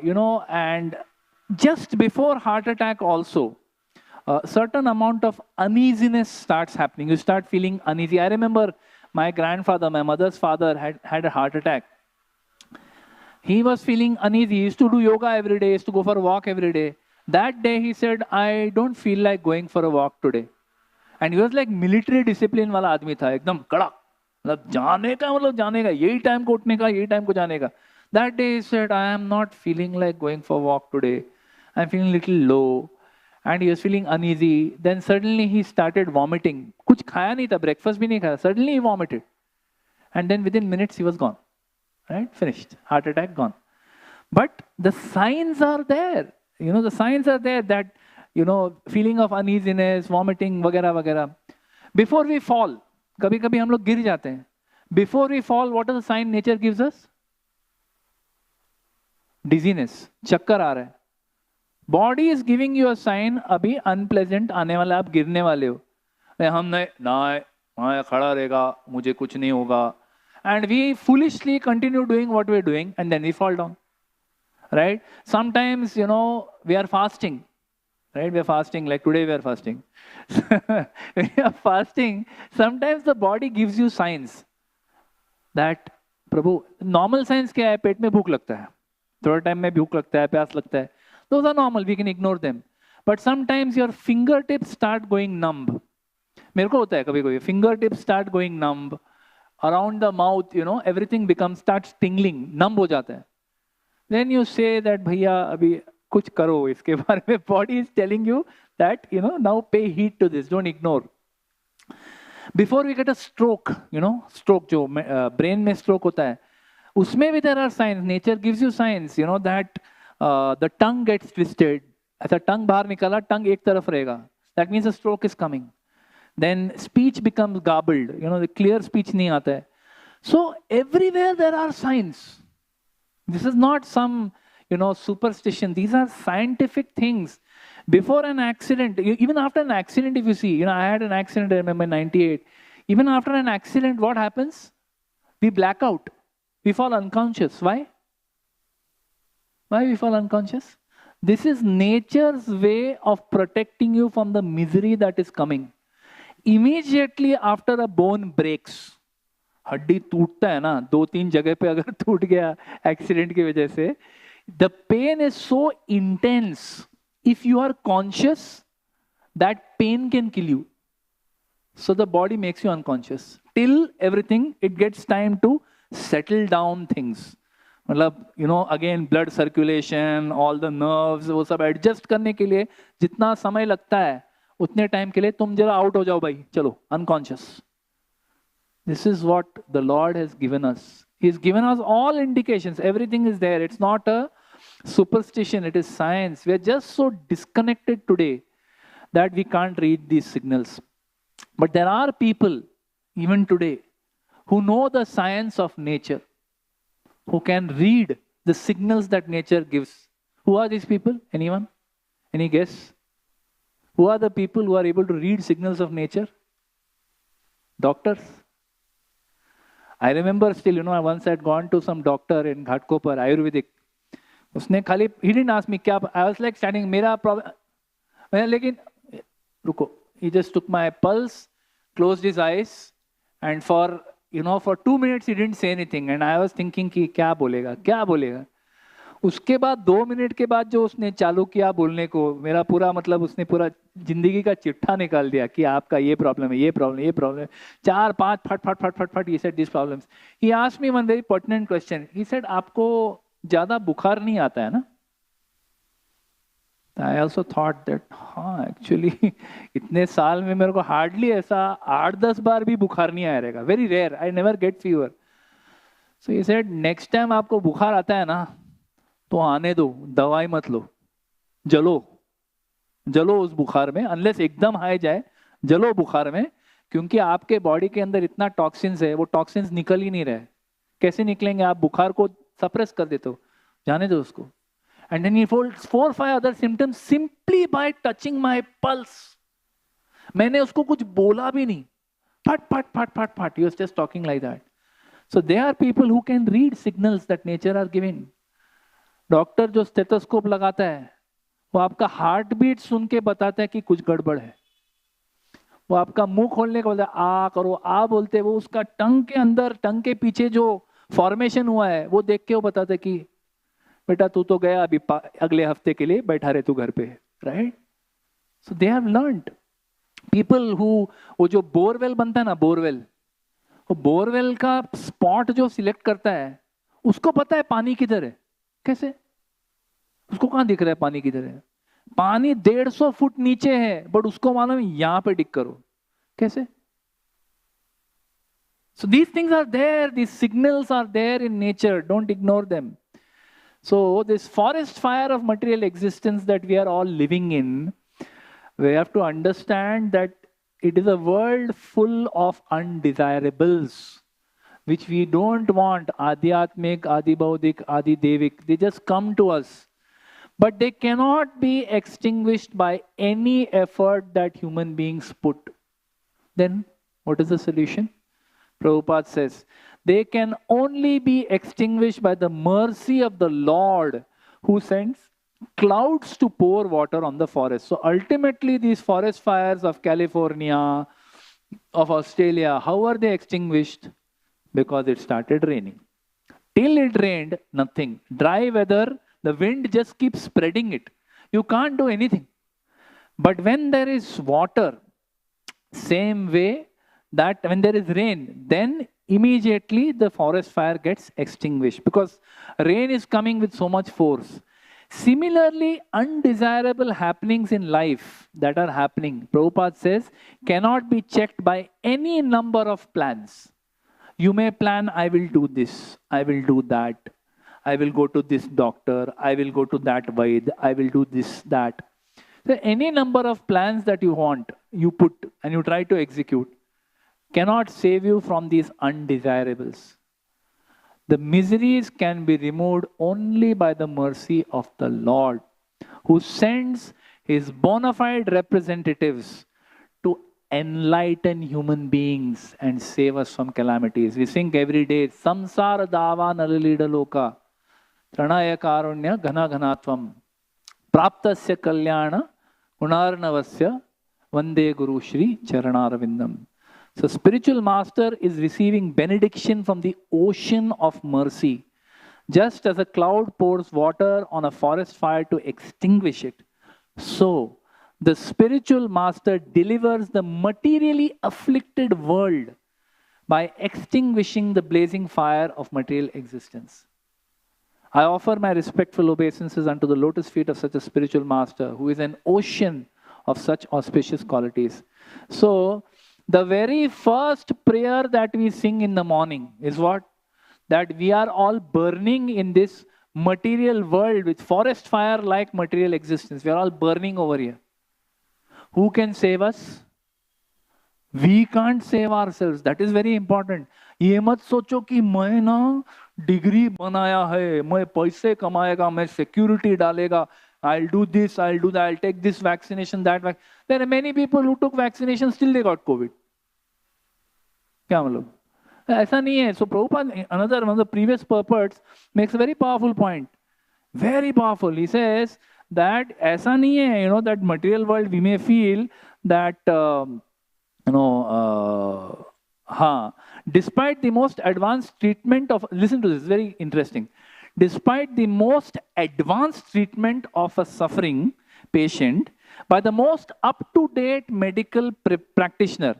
You know, and just before heart attack also, a certain amount of uneasiness starts happening. You start feeling uneasy. I remember my grandfather, my mother's father, had a heart attack. He was feeling uneasy. He used to do yoga every day. He used to go for a walk every day. That day he said, I don't feel like going for a walk today. And he was like military discipline वाला आदमी था, एकदम कड़क. मतलब जाने का मतलब जाने का, यही टाइम को उठने का, यही टाइम को जाने का. That day he said, I am not feeling like going for a walk today. I'm feeling little low. And he was feeling uneasy. Then suddenly he started vomiting. कुछ खाया नहीं था, breakfast भी नहीं खाया. Suddenly he vomited. And then within minutes he was gone. Right? Finished. Heart attack gone. But the signs are there. You know, the signs are there that, you know, feeling of uneasiness, vomiting, वगैरह वगैरह. Before we fall, कभी कभी हम लोग गिर जाते हैं. Before we fall, what is the sign nature gives us? Dizziness, चक्कर आ रहा है. Body is giving you a sign, अभी unpleasant आने वाला, आप गिरने वाले हो. हम नहीं ना खड़ा रहेगा, मुझे कुछ नहीं होगा. And we foolishly continue doing what we are doing, and then we fall down. Right? Sometimes, you know, we are fasting. Right? We are fasting, like today we are fasting. When you are fasting, sometimes the body gives you signs that, Prabhu, normal signs क्या है? पेट में भूख लगता है, थोड़ा time में भूख लगता है, प्यास लगता है. Those are normal, we can ignore them. But sometimes your fingertips start going numb. मेरे को होता है कभी कभी, fingertips start going numb. Around the mouth, you know, everything starts tingling, numb हो जाता है. Then you say that, भैया अभी कुछ करो इसके बारे में. Body is telling you that, you know, now pay heed to this, don't ignore. Before we get a stroke, you know, stroke जो brain में stroke होता है, उसमें भी there are signs. Nature gives you signs, you know, that the tongue gets twisted. ऐसा tongue बाहर निकाला, tongue एक तरफ रहेगा. That means a stroke is coming. Then speech becomes garbled. You know, the clear speech नहीं आता है. So everywhere there are signs. This is not some, you know, superstition. These are scientific things. Before an accident, even after an accident, if you see, you know, I had an accident, I remember in 98. Even after an accident, what happens? We black out. We fall unconscious. Why? Why we fall unconscious? This is nature's way of protecting you from the misery that is coming. Immediately after a bone breaks, हड्डी टूटता है ना, 2-3 जगह पे अगर टूट गया accident की वजह से, the pain is so intense. If you are conscious, that pain can kill you. So the body makes you unconscious. Till everything, it gets time to settle down things. मतलब, you know, again blood circulation, all the nerves, वो सब adjust करने के लिए जितना समय लगता है, उतने टाइम के लिए तुम जरा आउट हो जाओ भाई, चलो, unconscious. This is what the Lord has given us. He's given us all indications. Everything is there. It's not a superstition. It is science. We are just so disconnected today that we can't read these signals. But there are people, even today, who know the science of nature, who can read the signals that nature gives. Who are these people? Anyone? Any guess? Who are the people who are able to read signals of nature? Doctors. I remember still, you know, I once had gone to some doctor in Ghatkopar, Ayurvedic. उसने खाली, he didn't ask me क्या, I was like standing, मेरा problem, लेकिन रुको, he just took my pulse, closed his eyes, and for, you know, for 2 minutes he didn't say anything, and I was thinking कि क्या बोलेगा. उसके बाद 2 minute के बाद जो उसने चालू किया बोलने को, मेरा पूरा मतलब उसने पूरा जिंदगी का चिट्ठा निकाल दिया कि आपका ये प्रॉब्लम है, ये प्रॉब्लम है, 4-5 फट he said these problems. He asked me one very pertinent question. He said, आपको ज्यादा बुखार नहीं आता है ना? I also thought that, हाँ, actually इतने साल में मेरे को hardly ऐसा 8-10 बार भी बुखार नहीं आया रहेगा. Very rare. I never get fever. So he said, next time आपको बुखार आता है ना, तो आने दो, दवाई मत लो, जलो उस बुखार में, अनलेस एकदम हाई जाए, जलो बुखार में, क्योंकि आपके बॉडी के अंदर इतना टॉक्सिन्स है, वो टॉक्सिन्स निकल ही नहीं रहे. कैसे निकलेंगे? आप बुखार को सप्रेस कर देते हो, जाने दो उसको. And then he told 4-5 other symptoms simply by touching my pulse. मैंने उसको कुछ बोला भी नहीं, फट, he was just talking like that. So they are people who can read signals that nature are giving. Doctor जो स्टेथोस्कोप लगाता है, वो आपका हार्ट बीट सुन के बताता है कि कुछ गड़बड़ है. वो आपका मुंह खोलने को बोलता है, आ करो, आ बोलते, वो उसका टंग के अंदर, टंग के पीछे जो फॉर्मेशन हुआ है, वो देख के वो बताता है कि बेटा तू तो गया, अभी अगले हफ्ते के लिए बैठा रहे तू घर पे, right? So they have learned. People who, वो जो बोरवेल बनता है ना, बोरवेल, वो बोरवेल का स्पॉट जो सिलेक्ट करता है उसको पता है पानी किधर है। कैसे? उसको कहां दिख रहा है पानी किधर है? पानी 150 फुट नीचे है, बट उसको मालूम यहां पे डिग करो। कैसे? So these things are there, these signals are there in nature, don't ignore them. So this forest fire of material existence that we are all living in, we have to understand that it is a world full of undesirables, which we don't want. Adhyatmik, Adibaudik, Adidevik, they just come to us. But they cannot be extinguished by any effort that human beings put. Then what is the solution? Prabhupada says, they can only be extinguished by the mercy of the Lord, who sends clouds to pour water on the forest. So ultimately these forest fires of California, of Australia, how are they extinguished? Because it started raining. Till it rained, nothing. Dry weather, the wind just keeps spreading it. You can't do anything. But when there is water, same way, that when there is rain, then immediately the forest fire gets extinguished, because rain is coming with so much force. Similarly, undesirable happenings in life that are happening, Prabhupada says, cannot be checked by any number of plans. You may plan, I will do this, I will do that, I will go to this doctor, I will go to that Vaid, I will do this, that. So any number of plans that you want, you put and you try to execute, cannot save you from these undesirables. The miseries can be removed only by the mercy of the Lord, who sends his bona fide representatives to enlighten human beings and save us from calamities. We sing every day, Samsara Dava Nalalida Loka, Tranaya Karunya Ghana Ghanatvam, Praptasya Kalyana Unarnavasya Vande Guru Shri Charanaravindam. So spiritual master is receiving benediction from the ocean of mercy. Just as a cloud pours water on a forest fire to extinguish it, so the spiritual master delivers the materially afflicted world by extinguishing the blazing fire of material existence. I offer my respectful obeisances unto the lotus feet of such a spiritual master, who is an ocean of such auspicious qualities. So, the very first prayer that we sing in the morning is what? That we are all burning in this material world with forest fire like material existence. We are all burning over here. Who can save us? We can't save ourselves. That is very important. ये मत सोचो कि मैं ना degree बनाया है, मैं पैसे कमाएगा, मैं सिक्योरिटी डालेगा, I'll do this, I'll do that, I'll take this vaccination, that vaccine. There are many people who took vaccination, still they got COVID. क्या मतलब? ऐसा नहीं है. So Prabhupada, another one of the previous purports, makes a very powerful point. Very powerful. He says that ऐसा नहीं है, that material world we may feel that, despite the most advanced treatment of, listen to this, very interesting. Despite the most advanced treatment of a suffering patient by the most up-to-date medical practitioner,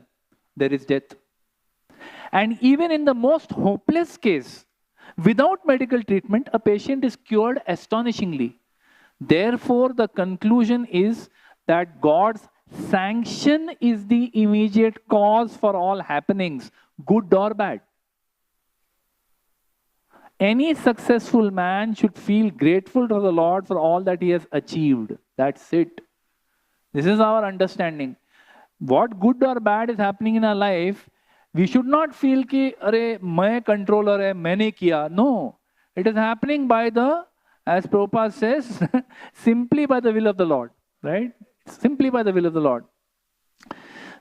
there is death. And even in the most hopeless case, without medical treatment, a patient is cured astonishingly. Therefore, the conclusion is that God's sanction is the immediate cause for all happenings, good or bad. Any successful man should feel grateful to the Lord for all that he has achieved. That's it. This is our understanding. What good or bad is happening in our life, we should not feel कि अरे मैं controller है, मैंने किया. No, it is happening by the, as Prabhupada says, simply by the will of the Lord, right? Simply by the will of the Lord.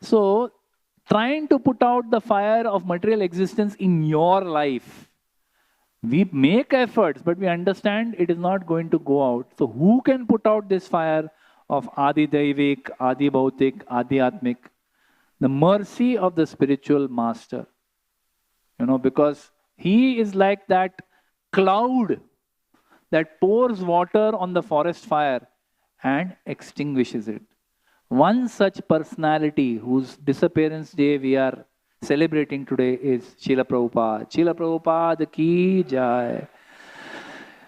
So, trying to put out the fire of material existence in your life, we make efforts, but we understand it is not going to go out. So, who can put out this fire of Adi Daivik, Adi Bhautik, Adi Atmik? The mercy of the spiritual master. Because he is like that cloud that pours water on the forest fire and extinguishes it. One such personality whose disappearance day we are celebrating today is Srila Prabhupada. Srila Prabhupada ki jai.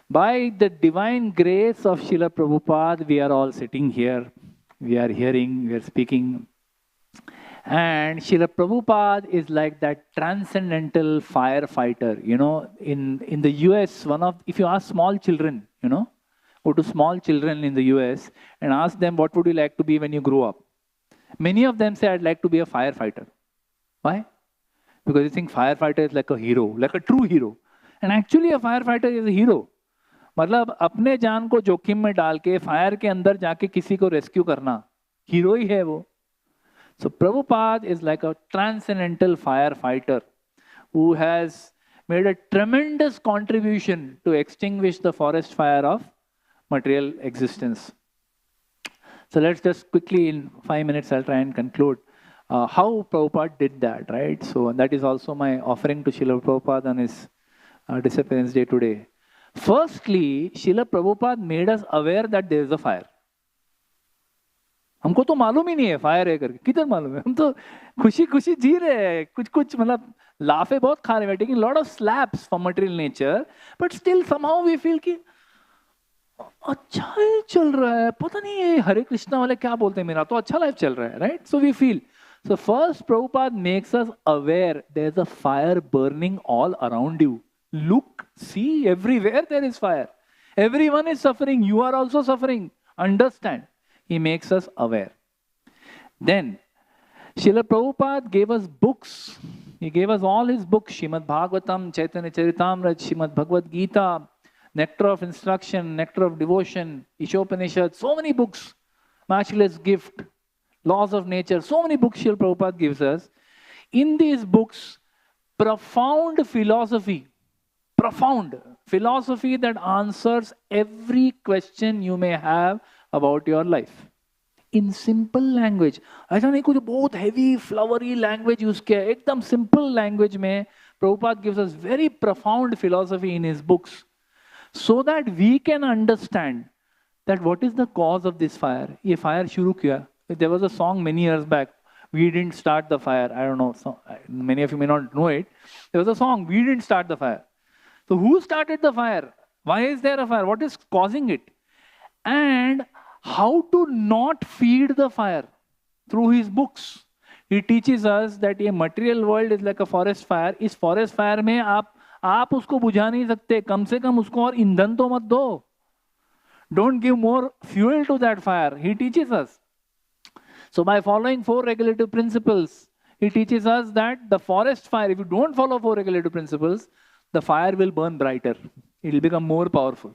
By the divine grace of Srila Prabhupada, we are all sitting here. We are hearing, we are speaking. And Srila Prabhupada is like that transcendental firefighter. You know, in the US, if you ask small children, you know, go to small children in the US and ask them, what would you like to be when you grow up? Many of them say, I'd like to be a firefighter. Why? Because you think firefighter is like a hero, like a true hero. And actually a firefighter is a hero. मतलब अपने जान को जोखिम में डाल के fire के अंदर जाके किसी को रेस्क्यू करना, हीरो ही है वो. So Prabhupada is like a transcendental firefighter who has made a tremendous contribution to extinguish the forest fire of material existence. So let's just quickly, in 5 minutes, I'll try and conclude how Prabhupada did that, right? So that is also my offering to Srila Prabhupada on his Disappearance Day today. Firstly, Srila Prabhupada made us aware that there is a fire. हमको तो मालूम ही नहीं है fire है करके, किधर मालूम है? हम तो खुशी खुशी जी रहे हैं, कुछ मतलब लाफे बहुत खा रहे हैं, taking lot of slaps for material nature, but still somehow we feel कि अच्छा ही चल रहा है, पता नहीं ये हरे कृष्णा वाले क्या बोलते हैं, मेरा तो अच्छा लाइफ चल रहा है, right? So we feel. So first, Prabhupada makes us aware there's a fire burning all around you. Look, see, everywhere there is fire. Everyone is suffering. You are also suffering. Understand. He makes us aware. Then, Srila Prabhupada gave us books. He gave us all his books. Srimad Bhagavatam, Chaitanya Charitamrita, Srimad Bhagavad Gita, Nectar of Instruction, Nectar of Devotion, Ishopanishad, so many books. Matchless Gift, Laws of Nature, so many books Srila Prabhupada gives us. In these books, profound philosophy that answers every question you may have about your life. In simple language. ऐसा नहीं कुछ बहुत heavy, flowery language use किया, एकदम simple language में Prabhupada gives us very profound philosophy in his books, so that we can understand that what is the cause of this fire. ये fire शुरू किया. There was a song many years back, we didn't start the fire. I don't know, so many of you may not know it. There was a song, we didn't start the fire. So who started the fire? Why is there a fire? What is causing it? And how to not feed the fire. Through his books, he teaches us that a material world is like a forest fire. इस forest fire में आप उसको बुझा नहीं सकते. कम से कम उसको और ईंधन तो मत दो. Don't give more fuel to that fire. He teaches us. So by following 4 regulative principles, he teaches us that the forest fire, if you don't follow 4 regulative principles, the fire will burn brighter. It will become more powerful.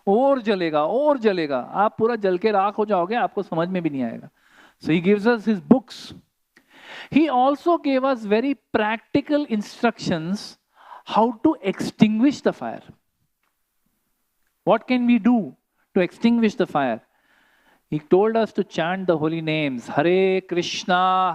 और जलेगा, आप पूरा जल के राख हो जाओगे, आपको समझ में भी नहीं आएगा. So he gives us his books. He also gave us very practical instructions how to extinguish the fire. What can we do to extinguish the fire? He told us to chant the holy names. Hare Krishna,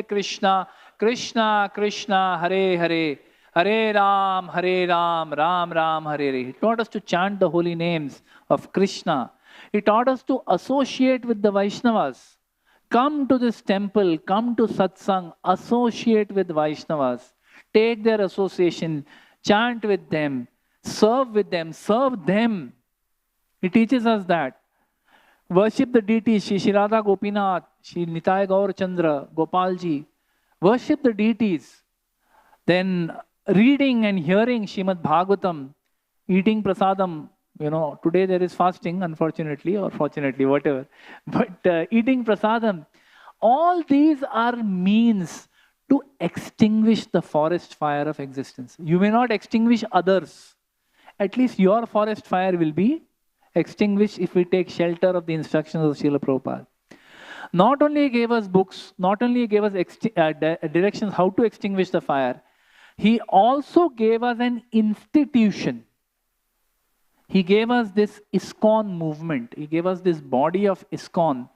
Krishna Krishna, Hare Hare, Hare Ram, Ram Ram, Hare Hare. He taught us to chant the holy names of Krishna. He taught us to associate with the Vaishnavas. Come to this temple, come to satsang, associate with Vaishnavas. Take their association, chant with them, serve them. He teaches us that. Worship the deities, Shri Radha Gopinath, Shri Nitai Gaur Chandra, Gopalji. Worship the deities. Then reading and hearing Srimad Bhagavatam, eating prasadam. You know, today there is fasting, unfortunately, or fortunately, whatever. But eating prasadam, all these are means to extinguish the forest fire of existence. You may not extinguish others. At least your forest fire will be extinguished if we take shelter of the instructions of Srila Prabhupada. Not only he gave us books, not only he gave us directions how to extinguish the fire, he also gave us an institution. He gave us this ISKCON movement. He gave us this body of ISKCON,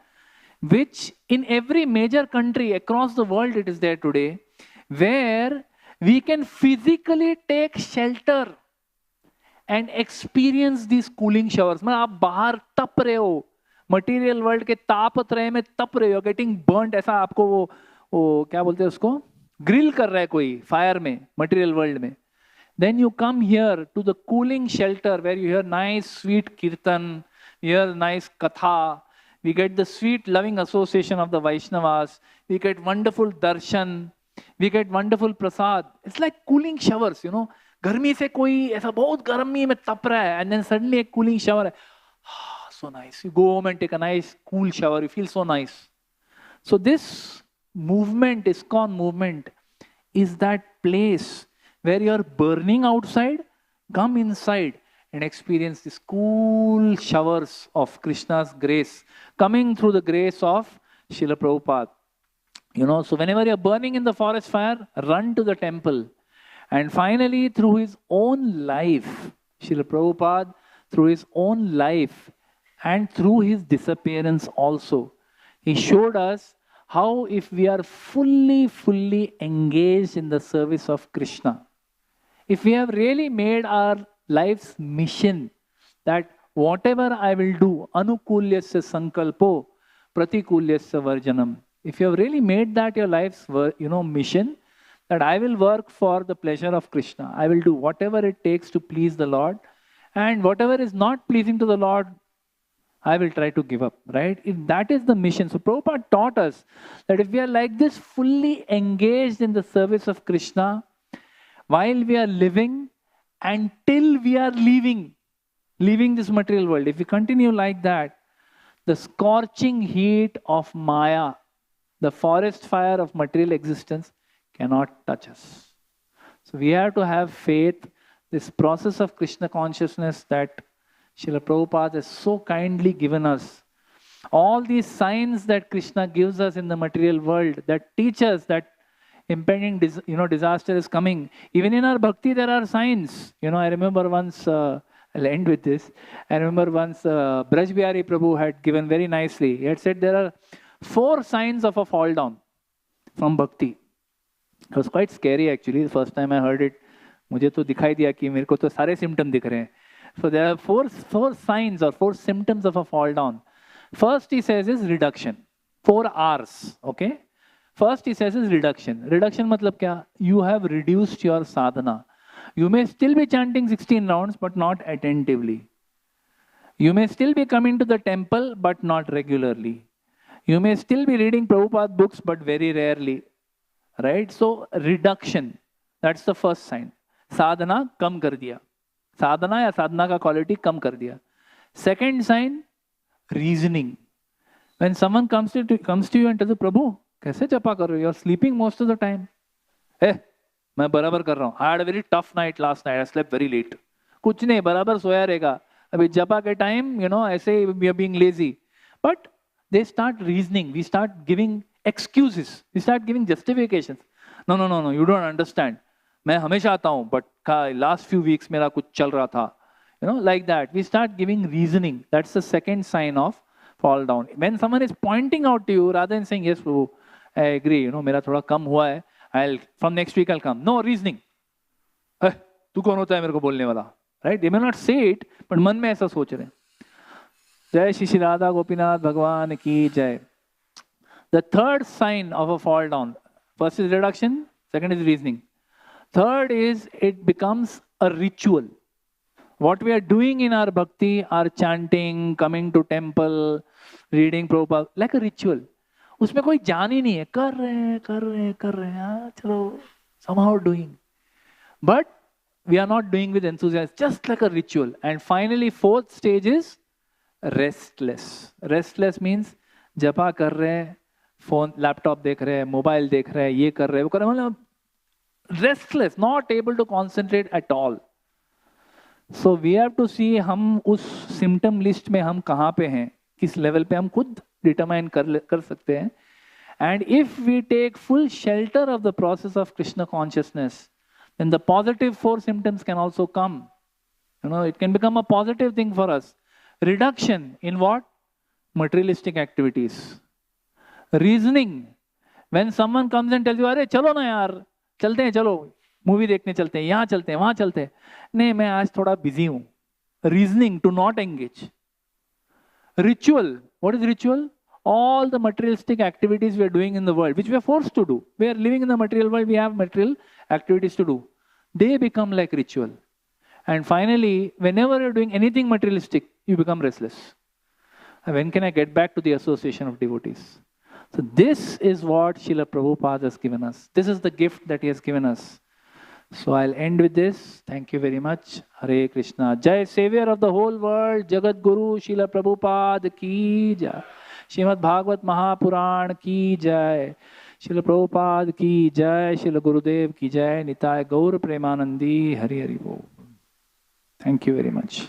which in every major country across the world it is there today, where we can physically take shelter and experience these cooling showers. मतलब आप बाहर तप रहे हो, material world के तापत्रय में तप रहे हो, गेटिंग बर्न्ड, ऐसा आपको वो क्या बोलते हैं उसको, ग्रिल कर रहा है कोई फायर में, मटेरियल वर्ल्ड में, then you come here to the cooling shelter where you hear nice sweet kirtan, you hear nice katha, we get the sweet loving association of the Vaishnavas, we get wonderful darshan, we get wonderful prasad. It's like cooling showers, you know. गर्मी से कोई ऐसा बहुत गर्मी में तप रहा है, and then suddenly a cooling shower है. So nice. You go home and take a nice cool shower. You feel so nice. So this movement, ISKCON movement, is that place where you are burning outside, come inside and experience these cool showers of Krishna's grace coming through the grace of Srila Prabhupada. You know, so whenever you are burning in the forest fire, run to the temple. And finally, through his own life, Srila Prabhupada, through his own life and through his disappearance also, he showed us how if we are fully engaged in the service of Krishna, if we have really made our life's mission that whatever I will do, anukulyasya sankalpo, pratikulyasya varjanam. If you have really made that your life's mission, that I will work for the pleasure of Krishna. I will do whatever it takes to please the Lord. And whatever is not pleasing to the Lord, I will try to give up, right? If that is the mission. So Prabhupada taught us that if we are like this, fully engaged in the service of Krishna, while we are living, until we are leaving this material world, if we continue like that, the scorching heat of Maya, the forest fire of material existence, cannot touch us. So we have to have faith, this process of Krishna consciousness that Srila Prabhupada has so kindly given us. All these signs that Krishna gives us in the material world that teach us that impending disaster is coming. Even in our bhakti there are signs. I remember once, I'll end with this. I remember once Braj Bihari Prabhu had given very nicely. He had said there are 4 signs of a fall down from bhakti. It was quite scary actually. The first time I heard it, मुझे तो दिखाई दिया कि मेरे को तो सारे symptoms दिख रहे हैं. So there are four signs or 4 symptoms of a fall down. First he says is reduction. 4 R's. Okay. First he says is reduction. Reduction matlab kya? You have reduced your sadhana. You may still be chanting 16 rounds but not attentively. You may still be coming to the temple but not regularly. You may still be reading Prabhupada books but very rarely. Right? So reduction. That's the first sign. Sadhana kam kar diya. Sadhana या sadhana का quality कम कर दिया. Second sign, reasoning. When someone comes to you and tells you, Prabhu, कैसे जपा कर रहे हो? You are sleeping most of the time. मैं बराबर कर रहा हूँ. I had a very tough night last night. I slept very late. कुछ नहीं, बराबर सोया रहेगा. अभी जपा के time, ऐसे we are being lazy. But they start reasoning. We start giving excuses. We start giving justifications. No, you don't understand. मैं हमेशा आता हूँ, but last few weeks मेरा कुछ चल रहा था. Like that. We start giving reasoning. That's the second sign of fall down. When someone is pointing out to you, rather than saying, yes, Prabhu, I agree, मेरा थोड़ा कम हुआ है, from next week I'll come. No, reasoning. तू कौन होता है मेरे को बोलने वाला? Right? They may not say it, but मन में ऐसा सोच रहे हैं. जय श्री राधा गोपीनाथ भगवान की जय. The third sign of a fall down. First is reduction, second is reasoning. Third is it becomes a ritual. What we are doing in our bhakti, our chanting, coming to temple, reading Prabhupada, like a ritual. उसमें कोई जान ही नहीं है, कर रहे हैं, चलो, somehow doing. But we are not doing with enthusiasm, just like a ritual. And finally, fourth stage is restless. Restless means जपा कर रहे हैं, phone, laptop देख रहे हैं, mobile देख रहे हैं, ये कर रहे हैं, वो कर रहे हैं, मतलब restless, not able to concentrate at all. So we have to see हम उस symptom list में हम कहाँ पे हैं, किस level पे हम खुद determine कर सकते हैं. And if we take full shelter of the process of Krishna consciousness, then the positive 4 symptoms can also come. It can become a positive thing for us. Reduction in what? Materialistic activities. Reasoning. When someone comes and tells you, अरे चलो ना यार, चलते हैं, चलो movie देखने चलते हैं, यहाँ चलते हैं, वहाँ चलते हैं, नहीं मैं आज थोड़ा बिजी हूँ. Reasoning to not engage. Ritual. What is ritual? all the materialistic activities we are doing in the world, which we are forced to do. We are living in the material world, we have material activities to do. They become like ritual. And finally, whenever you're doing anything materialistic, you become restless. When can I get back to the association of devotees? So this is what Srila Prabhupada has given us. This is the gift that he has given us. So I'll end with this. Thank you very much. Hare Krishna. Jai, Savior of the whole world, Jagat Guru, Srila Prabhupada ki jai. Srimad Bhagavat Mahapuran ki jai. Srila Prabhupada ki jai. Srila Gurudev ki jai. Nitai Gaur Premanandi. Hari Hari Bol. Thank you very much.